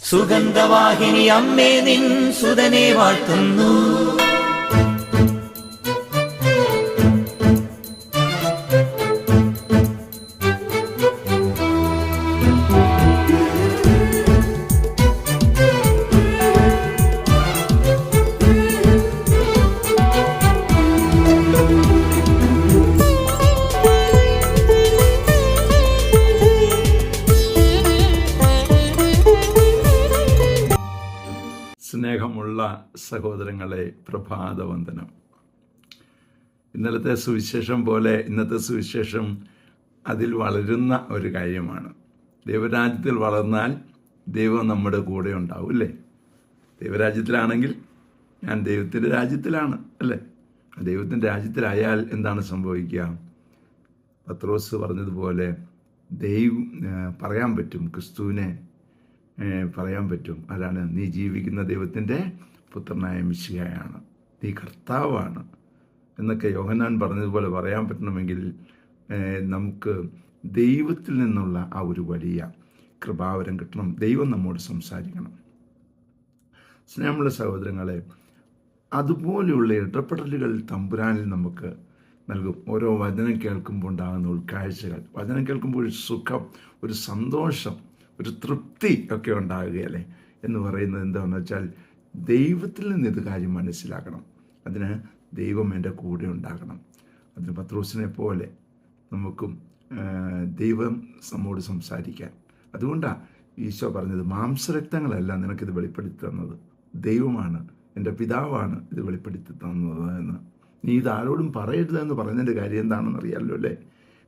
സുഗന്ധവാഹിനി അമ്മേ നിൻ സുതനെ വാഴ്ത്തുന്നു. സ്നേഹമുള്ള സഹോദരങ്ങളെ, പ്രഭാതവന്ദനം. ഇന്നലത്തെ സുവിശേഷം പോലെ ഇന്നത്തെ സുവിശേഷം അതിൽ വളരുന്ന ഒരു കാര്യമാണ്. ദൈവരാജ്യത്തിൽ വളർന്നാൽ ദൈവം നമ്മുടെ കൂടെ ഉണ്ടാവും, അല്ലേ? ദൈവരാജ്യത്തിലാണെങ്കിൽ ഞാൻ ദൈവത്തിൻ്റെ രാജ്യത്തിലാണ്, അല്ലേ? ദൈവത്തിൻ്റെ രാജ്യത്തിലായാൽ എന്താണ് സംഭവിക്കുക? പത്രോസ് പറഞ്ഞതുപോലെ പറയാൻ പറ്റും, ക്രിസ്തുവിനെ പറയാൻ പറ്റും. അതാണ്, നീ ജീവിക്കുന്ന ദൈവത്തിൻ്റെ പുത്രനായ മിശിഹായാണ്, നീ കർത്താവാണ് എന്നൊക്കെ യോഹന്നാൻ പറഞ്ഞതുപോലെ പറയാൻ പറ്റണമെങ്കിൽ നമുക്ക് ദൈവത്തിൽ നിന്നുള്ള ആ ഒരു വലിയ കൃപാവരം കിട്ടണം. ദൈവം നമ്മോട് സംസാരിക്കണം. സ്നേഹമുള്ള സഹോദരങ്ങളെ, അതുപോലെയുള്ള ഇടപെടലുകൾ തമ്പുരാനിൽ നമുക്ക് നൽകും. ഓരോ വചനം കേൾക്കുമ്പോൾ ഉണ്ടാകുന്ന ഉൾക്കാഴ്ചകൾ, വചനം കേൾക്കുമ്പോൾ ഒരു സുഖം, ഒരു സന്തോഷം, ഒരു തൃപ്തി ഒക്കെ ഉണ്ടാകുകയല്ലേ എന്ന് പറയുന്നത് എന്താണെന്ന് വെച്ചാൽ, ദൈവത്തിൽ നിന്ന് ഇത് കാര്യം മനസ്സിലാക്കണം. അതിന് ദൈവം എൻ്റെ കൂടെ ഉണ്ടാകണം. അതിന് പത്രോസിനെ പോലെ നമുക്കും ദൈവം നമ്മോട് സംസാരിക്കാൻ. അതുകൊണ്ടാണ് ഈശോ പറഞ്ഞത്, മാംസരക്തങ്ങളല്ല നിനക്കിത് വെളിപ്പെടുത്തി തന്നത്, ദൈവമാണ്, എൻ്റെ പിതാവാണ് ഇത് വെളിപ്പെടുത്തി തന്നത് എന്ന്. നീ ഇത് ആരോടും പറയരുതെന്ന് പറഞ്ഞതിൻ്റെ കാര്യം എന്താണെന്ന് അറിയാമല്ലോ, അല്ലേ?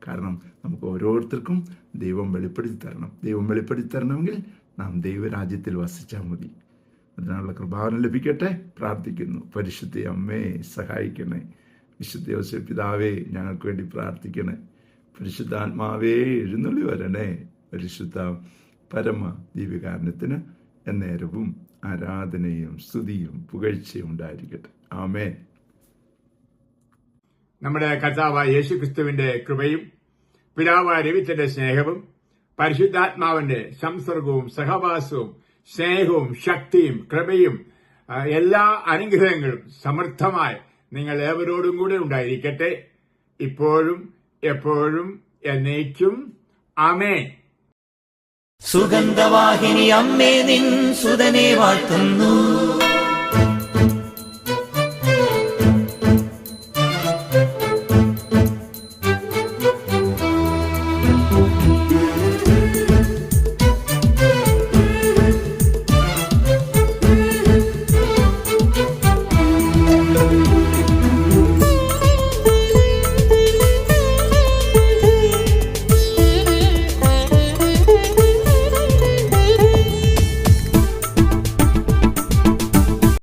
കാരണം നമുക്ക് ഓരോരുത്തർക്കും ദൈവം വെളിപ്പെടുത്തി തരണം. ദൈവം വെളിപ്പെടുത്തി തരണമെങ്കിൽ നാം ദൈവരാജ്യത്തിൽ വസിച്ചാൽ മതി. അതിനുള്ള കൃപാവനം ലഭിക്കട്ടെ പ്രാർത്ഥിക്കുന്നു. പരിശുദ്ധ അമ്മേ സഹായിക്കണേ. വിശുദ്ധ യോസേപ്പ് പിതാവേ ഞങ്ങൾക്ക് വേണ്ടി പ്രാർത്ഥിക്കണേ. പരിശുദ്ധാത്മാവേ എഴുന്നള്ളി വരണേ. പരിശുദ്ധ പരമ ദിവ്യകാരുണ്യത്തിന് എന്നേരവും ആരാധനയും സ്തുതിയും പുകഴ്ചയും ഉണ്ടായിരിക്കട്ടെ. ആമേൻ. നമ്മുടെ കർത്താവായ യേശുക്രിസ്തുവിന്റെ കൃപയും പിതാവായ ദൈവത്തിന്റെ സ്നേഹവും പരിശുദ്ധാത്മാവിന്റെ സംസർഗവും സഹവാസവും സ്നേഹവും ശക്തിയും കൃപയും എല്ലാ അനുഗ്രഹങ്ങളും സമൃദ്ധമായി നിങ്ങൾ ഏവരോടും കൂടെ ഉണ്ടായിരിക്കട്ടെ, ഇപ്പോഴും എപ്പോഴും എന്നേക്കും. ആമേൻ. സുഗന്ധവാഹിനി അമ്മേ നിൻ സുതനെ വാഴ്ത്തുന്നു.